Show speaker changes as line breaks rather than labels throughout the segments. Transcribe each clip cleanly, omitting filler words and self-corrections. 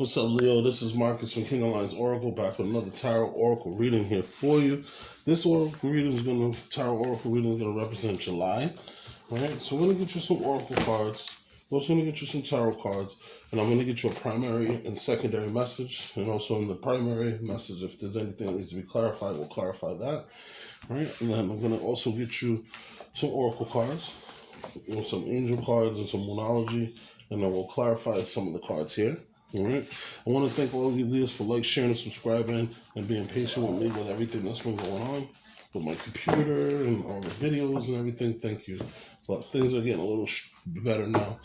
What's up, Leo? This is Marcus from Kingoflionsoracle Oracle, back with another Tarot Oracle reading here for you. This Oracle reading is Tarot Oracle reading is gonna represent July. Alright, so we're gonna get you some Oracle cards. We're also gonna get you some Tarot cards, and I'm gonna get you a primary and secondary message, and also in the primary message, if there's anything that needs to be clarified, we'll clarify that. Alright, and then I'm gonna also get you some Oracle cards, some angel cards and some Moonology, and then we'll clarify some of the cards here. All right. I want to thank all of you leaders for liking, subscribing, and being patient with me with everything that's been going on with my computer and all the videos and everything. Thank you. But things are getting a little better now.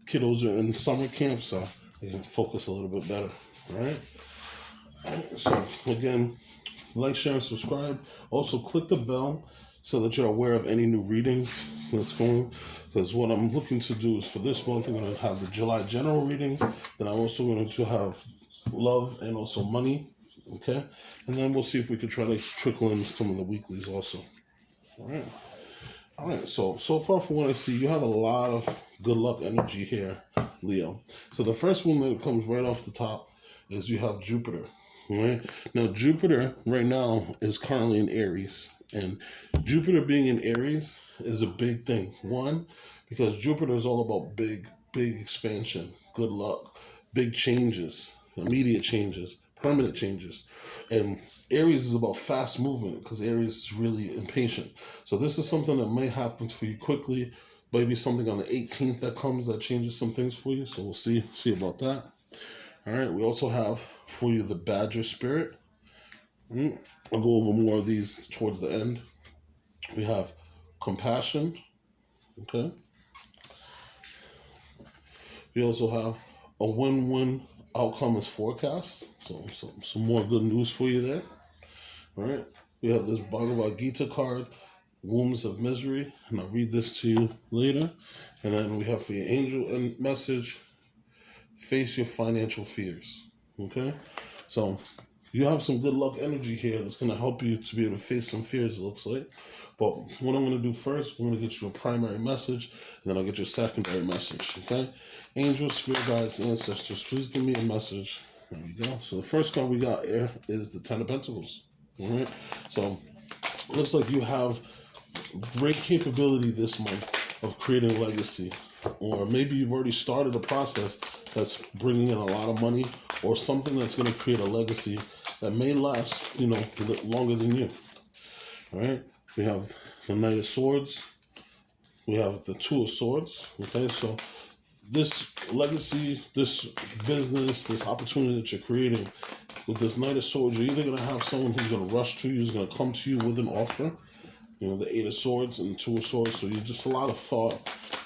Kiddos are in summer camp, so they can focus a little bit better. All right. So again, like, share, and subscribe. Also, click the bell so that you're aware of any new readings that's going. Because what I'm looking to do is for this month, I'm going to have the July general readings. Then I'm also going to have love and also money. Okay? And then we'll see if we could try to trickle in some of the weeklies also. All right. All right. So far from what I see, you have a lot of good luck energy here, Leo. So the first one that comes right off the top is you have Jupiter. All right. Now, Jupiter right now is currently in Aries. And Jupiter being in Aries is a big thing. One, because Jupiter is all about big expansion, good luck, big changes, immediate changes, permanent changes. And Aries is about fast movement because Aries is really impatient. So this is something that may happen for you quickly. Maybe something on the 18th that comes that changes some things for you. So we'll see about that. All right. We also have for you the Badger Spirit. I'll go over more of these towards the end. We have Compassion. Okay. We also have a win-win outcome is forecast. So some more good news for you there. All right. We have this Bhagavad Gita card, Wombs of Misery, and I'll read this to you later. And then we have for your angel and message, face your financial fears. Okay. So you have some good luck energy here that's going to help you to be able to face some fears, it looks like. But what I'm going to do first, we're going to get you a primary message, and then I'll get you a secondary message, okay? Angels, spirit guides, ancestors, please give me a message. There we go. So the first card we got here is the Ten of Pentacles, all right? So it looks like you have great capability this month of creating legacy, or maybe you've already started a process that's bringing in a lot of money, or something that's going to create a legacy that may last, longer than you. All right. We have the Knight of Swords. We have the Two of Swords. Okay. So this legacy, this business, this opportunity that you're creating with this Knight of Swords, you're either going to have someone who's going to rush to you, who's going to come to you with an offer. The Eight of Swords and the Two of Swords. So you're just a lot of thought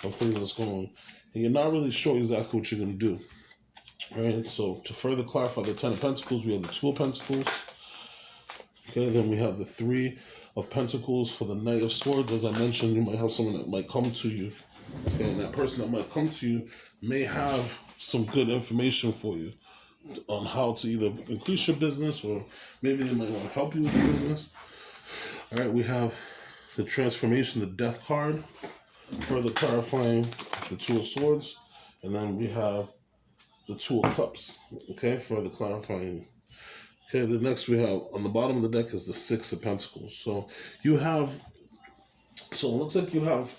of things that's going on. And you're not really sure exactly what you're going to do. All right, so to further clarify the Ten of Pentacles, we have the Two of Pentacles. Okay, then we have the Three of Pentacles for the Knight of Swords. As I mentioned, you might have someone that might come to you. Okay, and that person that might come to you may have some good information for you on how to either increase your business, or maybe they might want to help you with the business. All right, we have the Transformation, the Death card, further clarifying the Two of Swords. And then we have the Two of Cups, okay, further clarifying. Okay, the next we have on the bottom of the deck is the Six of Pentacles. So it looks like you have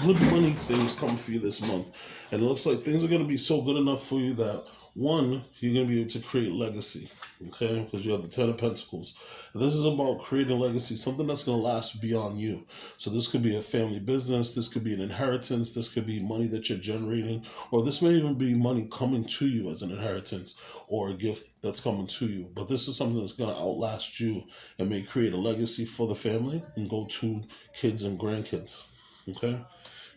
good money things coming for you this month. And it looks like things are going to be so good enough for you that, one, you're going to be able to create legacy, okay, because you have the Ten of Pentacles. And this is about creating legacy, something that's going to last beyond you. So this could be a family business, this could be an inheritance, this could be money that you're generating, or this may even be money coming to you as an inheritance or a gift that's coming to you. But this is something that's going to outlast you and may create a legacy for the family and go to kids and grandkids, okay?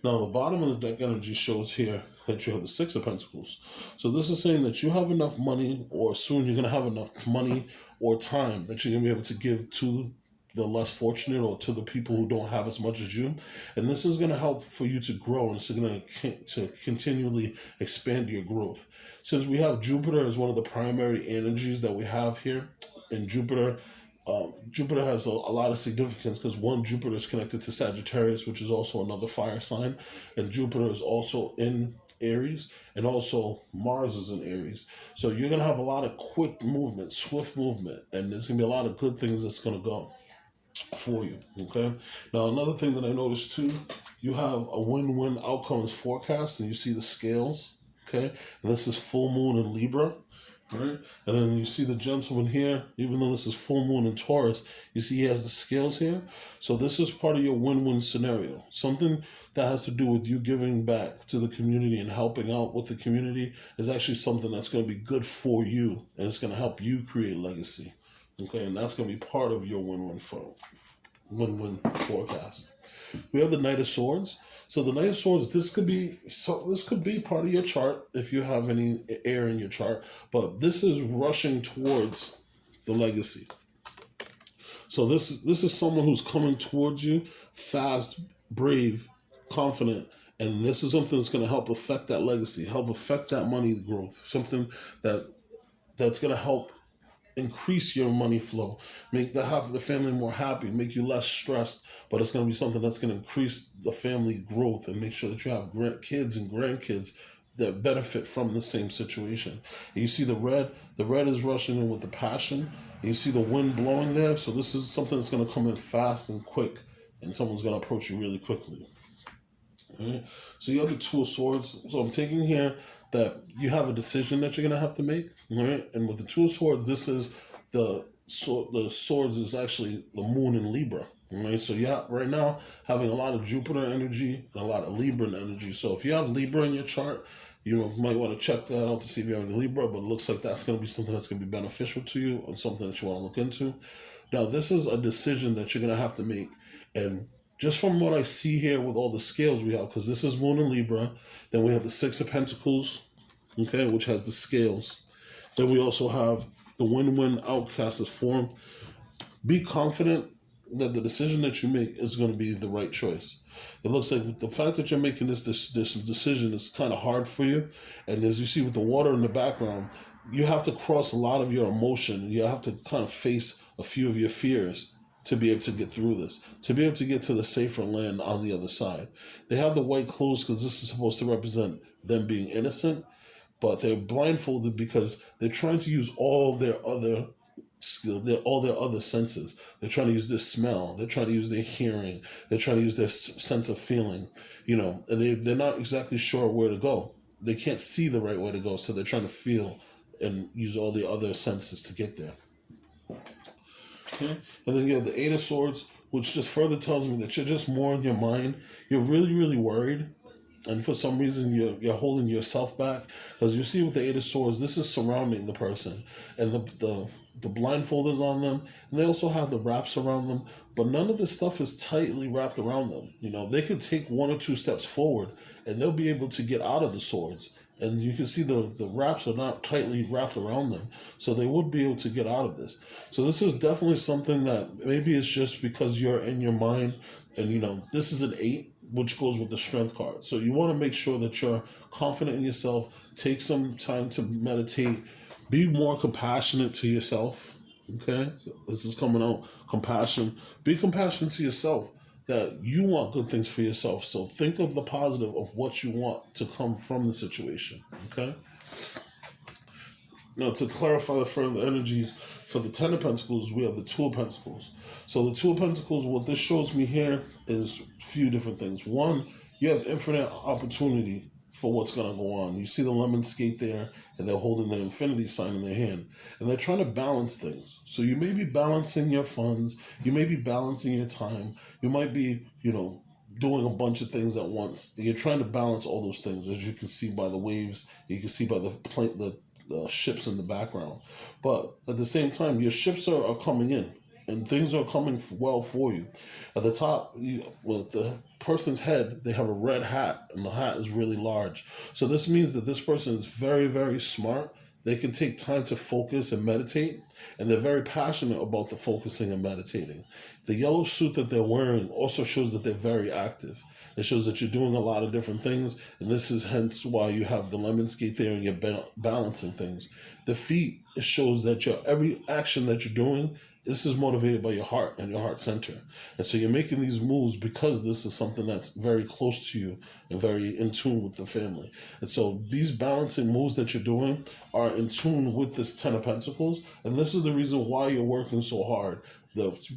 Now, the bottom of the deck energy shows here that you have the Six of Pentacles. So this is saying that you have enough money, or soon you're going to have enough money or time that you're going to be able to give to the less fortunate or to the people who don't have as much as you. And this is going to help for you to grow, and it's going to continually expand your growth. Since we have Jupiter as one of the primary energies that we have here, and Jupiter Jupiter has a lot of significance because one, Jupiter is connected to Sagittarius, which is also another fire sign, and Jupiter is also in Aries, and also Mars is in Aries. So you're gonna have a lot of quick movement, swift movement, and there's gonna be a lot of good things that's gonna go for you. Okay. Now another thing that I noticed too, you have a win-win outcomes forecast, and you see the scales. Okay, and this is full moon in Libra. Right? And then you see the gentleman here, even though this is full moon in Taurus, you see he has the scales here. So this is part of your win-win scenario. Something that has to do with you giving back to the community and helping out with the community is actually something that's going to be good for you, and it's going to help you create legacy. Okay, and that's going to be part of your win-win forecast. We have the Knight of Swords. So the Knight of Swords, this could be part of your chart if you have any air in your chart, but this is rushing towards the legacy. So this is someone who's coming towards you, fast, brave, confident, and this is something that's going to help affect that legacy, help affect that money growth, something that's going to help increase your money flow, make the family more happy, make you less stressed, but it's going to be something that's going to increase the family growth and make sure that you have kids and grandkids that benefit from the same situation. And you see the red is rushing in with the passion, and you see the wind blowing there, so this is something that's going to come in fast and quick, and someone's going to approach you really quickly. Okay. So you have the Two of Swords. So I'm taking here that you have a decision that you're going to have to make. Right? And with the Two of Swords, this is the swords is actually the moon in Libra. Right? So you have right now having a lot of Jupiter energy and a lot of Libra energy. So if you have Libra in your chart, you might want to check that out to see if you have any Libra, but it looks like that's going to be something that's going to be beneficial to you and something that you want to look into. Now, this is a decision that you're going to have to make. And just from what I see here with all the scales we have, because this is Moon in Libra, then we have the Six of Pentacles, okay, which has the scales. Then we also have the win-win outcast as form. Be confident that the decision that you make is going to be the right choice. It looks like the fact that you're making this decision is kind of hard for you. And as you see with the water in the background, you have to cross a lot of your emotion. You have to kind of face a few of your fears to be able to get through this, to be able to get to the safer land on the other side. They have the white clothes because this is supposed to represent them being innocent, but they're blindfolded because they're trying to use all their other all their other senses. They're trying to use their smell. They're trying to use their hearing. They're trying to use their sense of feeling, and they're not exactly sure where to go. They can't see the right way to go, so they're trying to feel and use all the other senses to get there. Okay. And then you have the Eight of Swords, which just further tells me that you're just more in your mind. You're really, really worried. And for some reason, you're holding yourself back. Because you see with the Eight of Swords, this is surrounding the person. And the blindfold is on them. And they also have the wraps around them. But none of this stuff is tightly wrapped around them. They could take one or two steps forward, and they'll be able to get out of the swords. And you can see the wraps are not tightly wrapped around them. So they would be able to get out of this. So this is definitely something that maybe it's just because you're in your mind. And, this is an 8, which goes with the Strength card. So you want to make sure that you're confident in yourself. Take some time to meditate. Be more compassionate to yourself. Okay? This is coming out. Compassion. Be compassionate to yourself. That you want good things for yourself. So think of the positive of what you want to come from the situation. Okay? Now, to clarify the further energies, for the Ten of Pentacles, we have the Two of Pentacles. So the Two of Pentacles, what this shows me here is a few different things. One, you have infinite opportunity for what's going to go on. You see the lemon skate there, and they're holding the infinity sign in their hand. And they're trying to balance things. So you may be balancing your funds. You may be balancing your time. You might be, doing a bunch of things at once. You're trying to balance all those things, as you can see by the waves. You can see by the ships in the background. But at the same time, your ships are coming in. And things are coming well for you. At the top, with the person's head, they have a red hat, and the hat is really large. So this means that this person is very, very smart. They can take time to focus and meditate, and they're very passionate about the focusing and meditating. The yellow suit that they're wearing also shows that they're very active. It shows that you're doing a lot of different things, and this is hence why you have the lemon skate there and you're balancing things. The feet, it shows that every action that you're doing this is motivated by your heart and your heart center. And so you're making these moves because this is something that's very close to you and very in tune with the family. And so these balancing moves that you're doing are in tune with this Ten of Pentacles. And this is the reason why you're working so hard.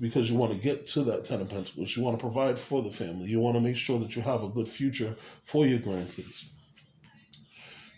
Because you want to get to that Ten of Pentacles. You want to provide for the family. You want to make sure that you have a good future for your grandkids.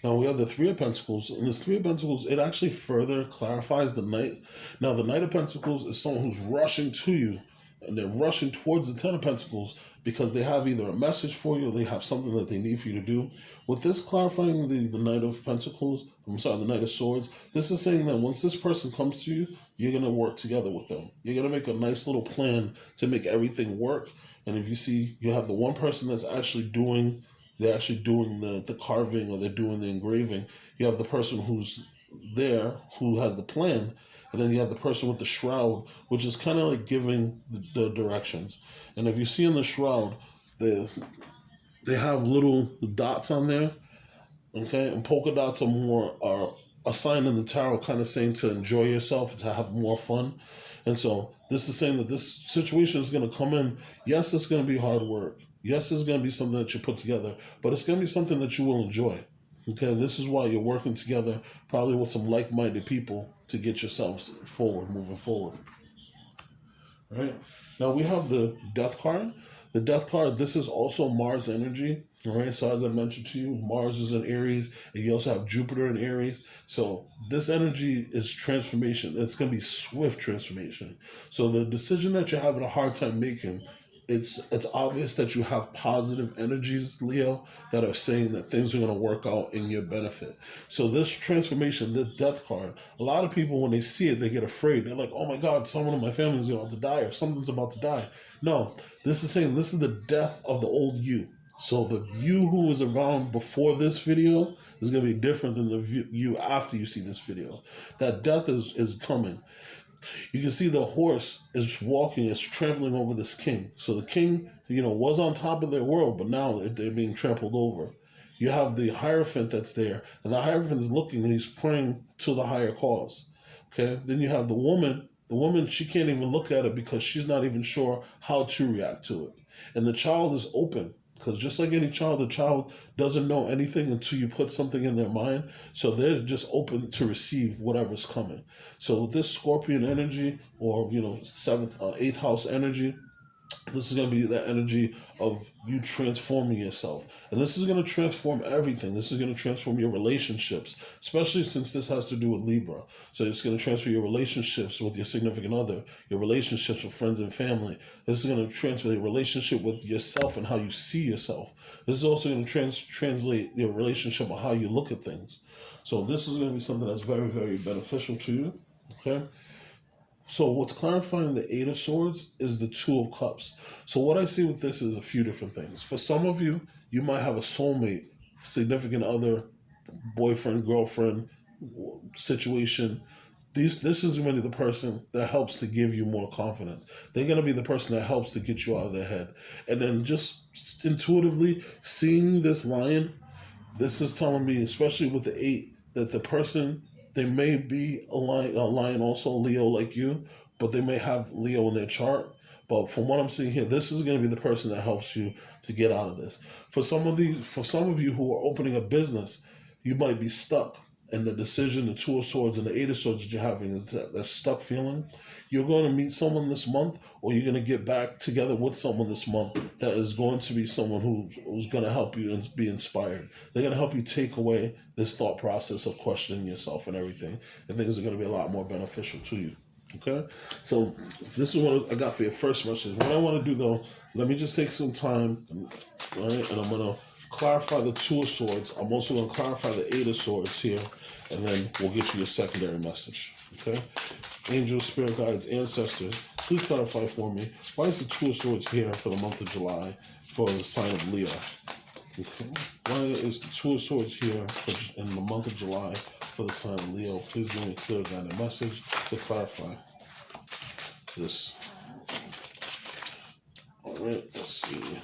Now we have the Three of Pentacles, and this Three of Pentacles, it actually further clarifies the Knight. Now the Knight of Pentacles is someone who's rushing to you, and they're rushing towards the Ten of Pentacles because they have either a message for you or they have something that they need for you to do. With this clarifying the Knight of Pentacles, the Knight of Swords, this is saying that once this person comes to you, you're going to work together with them. You're going to make a nice little plan to make everything work. And if you see, you have the one person that's actually doing the carving, or they're doing the engraving. You have the person who's there, who has the plan, and then you have the person with the shroud, which is kind of like giving the directions. And if you see in the shroud, they have little dots on there, okay? And polka dots are a sign in the tarot kind of saying to enjoy yourself, to have more fun. And so this is saying that this situation is going to come in. Yes, it's going to be hard work. Yes, it's going to be something that you put together, but it's going to be something that you will enjoy. Okay, this is why you're working together, probably with some like-minded people, to get yourselves moving forward. All right. Now we have the Death card. The Death card, this is also Mars energy. All right. So as I mentioned to you, Mars is in Aries, and you also have Jupiter in Aries. So this energy is transformation. It's going to be swift transformation. So the decision that you're having a hard time making, it's obvious that you have positive energies, Leo, that are saying that things are going to work out in your benefit. So this transformation, the Death card, a lot of people, when they see it, they get afraid. They're like, oh my God, someone in my family is about to die, or something's about to die. No, this is saying this is the death of the old you. So the you who was around before this video is going to be different than the you after you see this video. That death is coming. You can see the horse is walking, is trampling over this king. So the king, was on top of their world, but now they're being trampled over. You have the Hierophant that's there, and the Hierophant is looking and he's praying to the higher cause. Okay? Then you have the woman. The woman, she can't even look at it because she's not even sure how to react to it. And the child is open. Because just like any child, the child doesn't know anything until you put something in their mind. So they're just open to receive whatever's coming. So this Scorpion energy, or, eighth house energy, this is going to be that energy of you transforming yourself. And this is going to transform everything. This is going to transform your relationships, especially since this has to do with Libra. So it's going to transfer your relationships with your significant other, your relationships with friends and family. This is going to transfer your relationship with yourself and how you see yourself. This is also going to translate your relationship on how you look at things. So this is going to be something that's very, very beneficial to you. Okay? So what's clarifying the Eight of Swords is the Two of Cups. So what I see with this is a few different things. For some of you, you might have a soulmate, significant other, boyfriend, girlfriend situation. This is really the person that helps to give you more confidence. They're going to be the person that helps to get you out of their head. And then just intuitively seeing this lion, this is telling me, especially with the 8, that the person, they may be a lion also, Leo like you, but they may have Leo in their chart. But from what I'm seeing here, this is going to be the person that helps you to get out of this. For some of you who are opening a business, you might be stuck. And the decision, the Two of Swords and the Eight of Swords that you're having is that stuck feeling. You're going to meet someone this month, or you're going to get back together with someone this month that is going to be someone who's going to help you and be inspired. They're going to help you take away this thought process of questioning yourself and everything. And things are going to be a lot more beneficial to you. Okay? So this is what I got for your first message. What I want to do, though, let me just take some time, all right? And I'm going to clarify the Two of Swords. I'm also going to clarify the Eight of Swords here, and then we'll get you your secondary message. Okay? Angels, spirit guides, ancestors, please clarify for me, why is the Two of Swords here for the month of July for the sign of Leo? Okay? Why is the Two of Swords here in the month of July for the sign of Leo? Please give me a clear guided message to clarify this. Alright, let's see.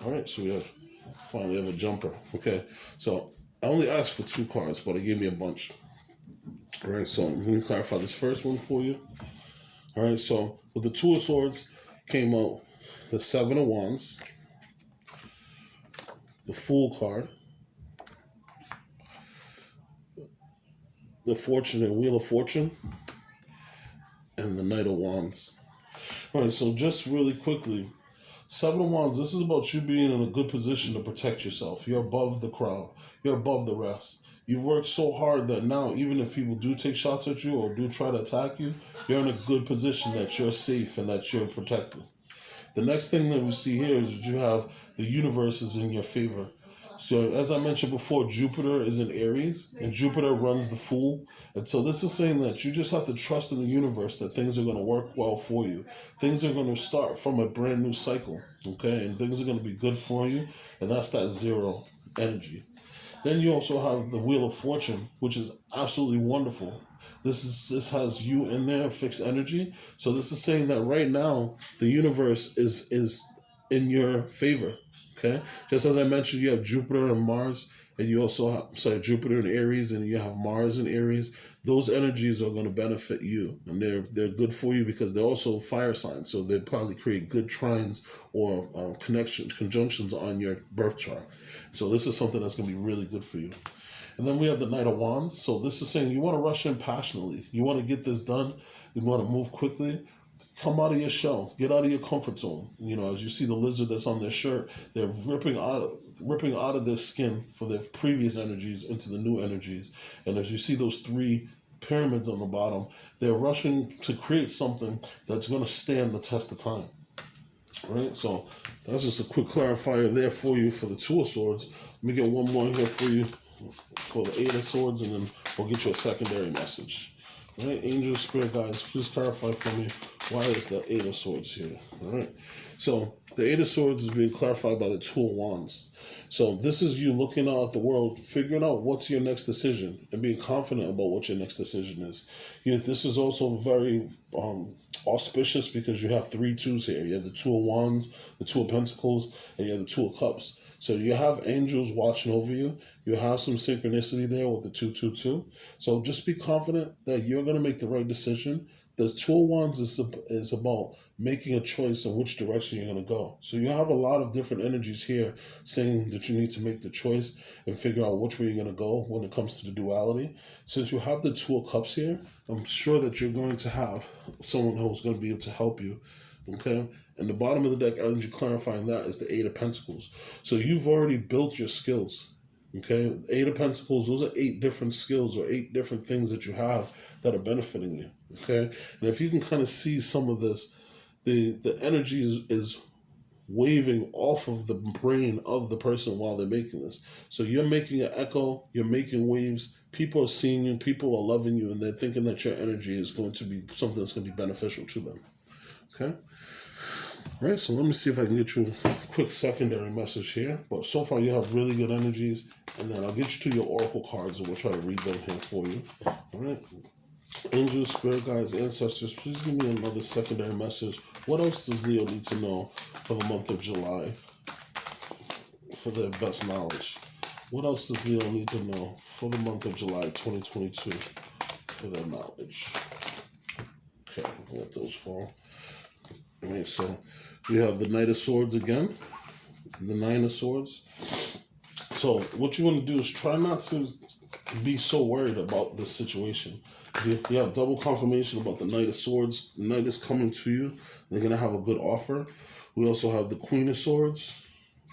Alright, so we finally have a jumper. Okay, so I only asked for 2 cards, but it gave me a bunch. All right, so let me clarify this first one for you. All right, so with the Two of Swords came out the Seven of Wands, the Fool card, the Fortune and Wheel of Fortune, and the Knight of Wands. All right, so just really quickly, Seven of Wands, this is about you being in a good position to protect yourself. You're above the crowd. You're above the rest. You've worked so hard that now, even if people do take shots at you or do try to attack you, you're in a good position that you're safe and that you're protected. The next thing that we see here is that you have the universe is in your favor. So as I mentioned before, Jupiter is in Aries, and Jupiter runs the Fool. And so this is saying that you just have to trust in the universe that things are going to work well for you. Things are going to start from a brand new cycle, okay? And things are going to be good for you, and that's that zero energy. Then you also have the Wheel of Fortune, which is absolutely wonderful. This has you in there, fixed energy. So this is saying that right now the universe is in your favor. Okay, just as I mentioned, you have Jupiter and Mars, and you also have Jupiter and Aries, and you have Mars and Aries. Those energies are going to benefit you, and they're good for you because they're also fire signs. So they probably create good trines or conjunctions on your birth chart. So this is something that's going to be really good for you. And then we have the Knight of Wands. So this is saying you want to rush in passionately. You want to get this done. You want to move quickly. Come out of your shell. Get out of your comfort zone. You know, as you see the lizard that's on their shirt, they're ripping out of their skin for their previous energies into the new energies. And as you see those three pyramids on the bottom, they're rushing to create something that's going to stand the test of time. All right, so that's just a quick clarifier there for you for the Two of Swords. Let me get one more here for you for the Eight of Swords, and then we'll get you a secondary message. All right, angels, spirit guides, please clarify for me, why is the Eight of Swords here? All right, so the Eight of Swords is being clarified by the Two of Wands. So this is you looking out at the world, figuring out what's your next decision, and being confident about what your next decision is. This is also very auspicious because you have three twos here. You have the Two of Wands, the Two of Pentacles, and you have the Two of Cups. So you have angels watching over you. You have some synchronicity there with the 222. So just be confident that you're going to make the right decision. The Two of Wands is about making a choice in which direction you're going to go. So you have a lot of different energies here saying that you need to make the choice and figure out which way you're going to go when it comes to the duality. Since you have the Two of Cups here, I'm sure that you're going to have someone who's going to be able to help you. Okay, and the bottom of the deck, energy clarifying that, is the Eight of Pentacles. So you've already built your skills. Okay, Eight of Pentacles, those are 8 different skills or 8 different things that you have that are benefiting you. Okay, and if you can kind of see some of this, the energy is waving off of the brain of the person while they're making this. So you're making an echo, you're making waves, people are seeing you, people are loving you, and they're thinking that your energy is going to be something that's going to be beneficial to them. Okay? All right, so let me see if I can get you a quick secondary message here. But so far you have really good energies, and then I'll get you to your oracle cards, and we'll try to read them here for you. All right? Angels, spirit guides, ancestors, please give me another secondary message. What else does Leo need to know for the month of July for their best knowledge? What else does Leo need to know for the month of July 2022 for their knowledge? Okay, I'll let those fall. All right, so we have the Knight of Swords again, the Nine of Swords. So what you want to do is try not to be so worried about this situation. You have double confirmation about the Knight of Swords. The Knight is coming to you. They're going to have a good offer. We also have the Queen of Swords,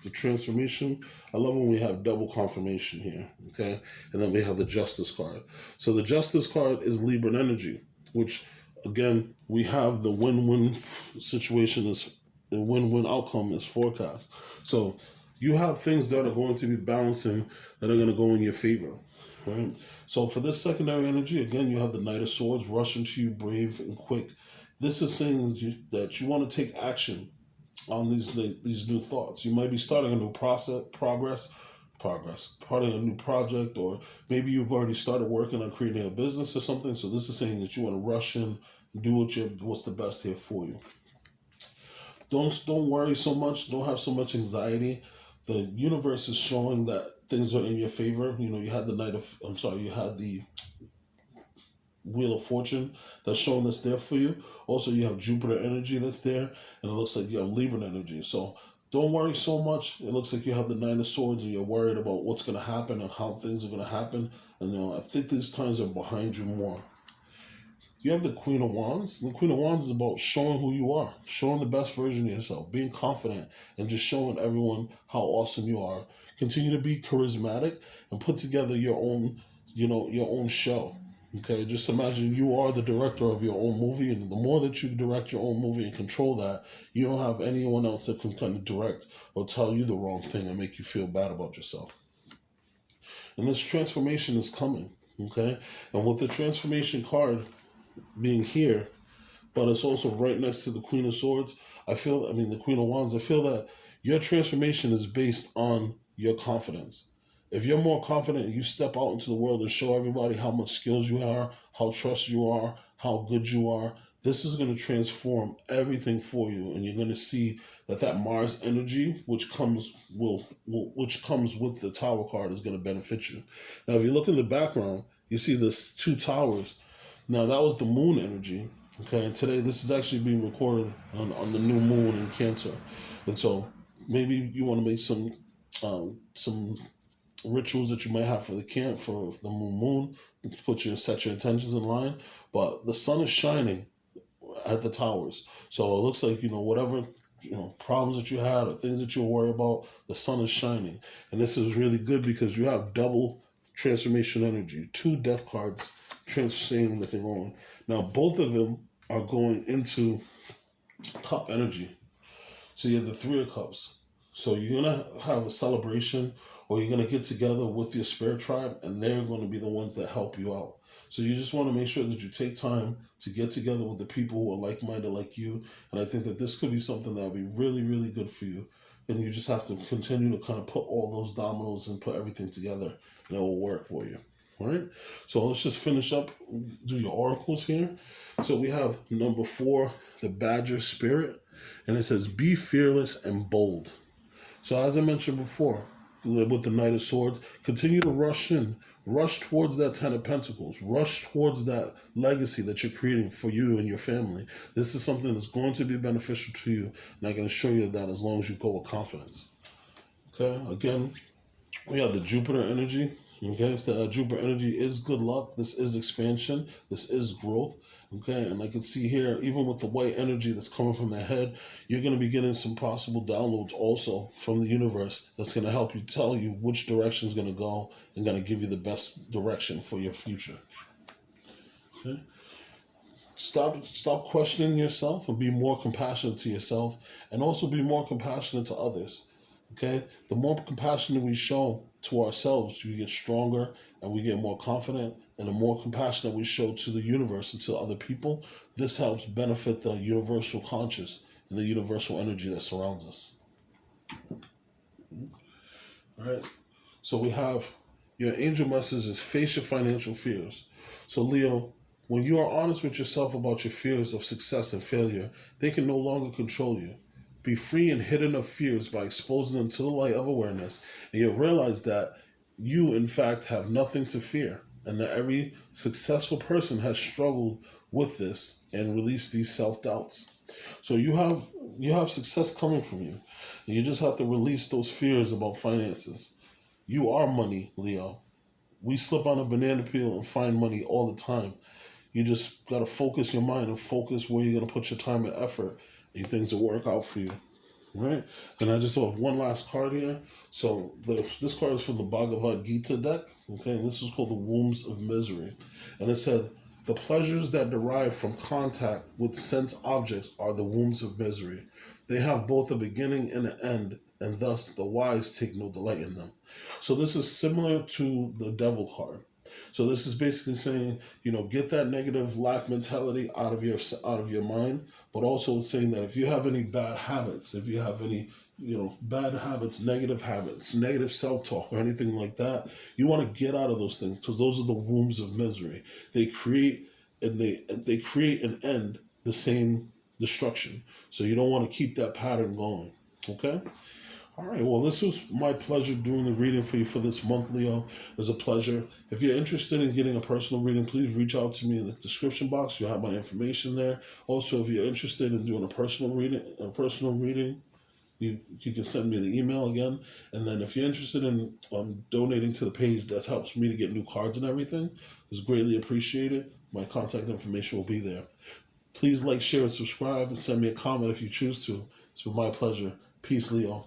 the transformation. I love when we have double confirmation here, okay? And then we have the Justice card. So the Justice card is Libra energy, which, again, we have the win-win situation, is the win-win outcome is forecast. So you have things that are going to be balancing that are going to go in your favor, right? So for this secondary energy, again, you have the Knight of Swords rushing to you, brave and quick. This is saying that you want to take action on these new thoughts. You might be starting a new progress, starting a new project, or maybe you've already started working on creating a business or something. So this is saying that you want to rush in, do what's the best here for you. Don't worry so much. Don't have so much anxiety. The universe is showing that things are in your favor. You know, you had the Wheel of Fortune that's showing that's there for you. Also, you have Jupiter energy that's there, and it looks like you have Libra energy. So don't worry so much. It looks like you have the Nine of Swords, and you're worried about what's going to happen and how things are going to happen. And I think these times are behind you more. You have the Queen of Wands. The Queen of Wands is about showing who you are, showing the best version of yourself, being confident, and just showing everyone how awesome you are. Continue to be charismatic and put together your own, your own show. Okay, just imagine you are the director of your own movie, and the more that you direct your own movie and control that, you don't have anyone else that can kind of direct or tell you the wrong thing and make you feel bad about yourself. And this transformation is coming. Okay, and with the transformation card being here, but it's also right next to the Queen of Swords. The Queen of Wands, I feel that your transformation is based on your confidence. If you're more confident and you step out into the world and show everybody how much skills you are, how trusted you are, how good you are, this is going to transform everything for you. And you're going to see that Mars energy, which comes with the Tower card, is going to benefit you. Now, if you look in the background, you see this 2 towers. Now, that was the moon energy. Okay, and today this is actually being recorded on the new moon in Cancer. And so maybe you want to make some rituals that you might have for the moon, to set your intentions in line. But the sun is shining at the towers. So it looks like, whatever, problems that you had or things that you worry about, the sun is shining. And this is really good because you have double transformation energy, 2 death cards saying that they're going. Now, both of them are going into cup energy. So you have the 3 of cups. So you're going to have a celebration, or you're going to get together with your spirit tribe, and they're going to be the ones that help you out. So you just want to make sure that you take time to get together with the people who are like-minded like you. And I think that this could be something that would be really, really good for you. And you just have to continue to kind of put all those dominoes and put everything together, and it will work for you. All right, so let's just finish up, do your oracles here. So we have number 4, the Badger Spirit, and it says, be fearless and bold. So as I mentioned before, with the Knight of Swords, continue to rush towards that 10 of Pentacles, rush towards that legacy that you're creating for you and your family. This is something that's going to be beneficial to you, and I can assure you that as long as you go with confidence. Okay, again, we have the Jupiter energy. Okay, if the Jupiter energy is good luck, this is expansion, this is growth. Okay, and I can see here, even with the white energy that's coming from the head, you're going to be getting some possible downloads also from the universe that's going to help you, tell you which direction is going to go and going to give you the best direction for your future. Okay, stop questioning yourself and be more compassionate to yourself, and also be more compassionate to others. Okay, the more compassion we show to ourselves, we get stronger and we get more confident. And the more compassion that we show to the universe and to other people, this helps benefit the universal conscious and the universal energy that surrounds us. All right. So we have your angel message is face your financial fears. So Leo, when you are honest with yourself about your fears of success and failure, they can no longer control you. Be free and hidden of fears by exposing them to the light of awareness, and you'll realize that you, in fact, have nothing to fear, and that every successful person has struggled with this and released these self-doubts. So you have success coming from you, and you just have to release those fears about finances. You are money, Leo. We slip on a banana peel and find money all the time. You just got to focus your mind and focus where you're going to put your time and effort, and things will work out for you. Right? And I just have one last card here. So this card is from the Bhagavad Gita deck. Okay, and this is called the Wombs of Misery. And it said, the pleasures that derive from contact with sense objects are the wombs of misery. They have both a beginning and an end, and thus the wise take no delight in them. So this is similar to the Devil card. So this is basically saying, get that negative lack mentality out of your mind, but also saying that if you have any bad habits, if you have any, bad habits, negative self-talk or anything like that, you want to get out of those things, because those are the wombs of misery. They create and end the same destruction. So you don't want to keep that pattern going. Okay? All right, well, this was my pleasure doing the reading for you for this month, Leo. It was a pleasure. If you're interested in getting a personal reading, please reach out to me in the description box. You'll have my information there. Also, if you're interested in doing a personal reading, you can send me the email again. And then if you're interested in donating to the page, that helps me to get new cards and everything. It's greatly appreciated. My contact information will be there. Please like, share, and subscribe, and send me a comment if you choose to. It's been my pleasure. Peace, Leo.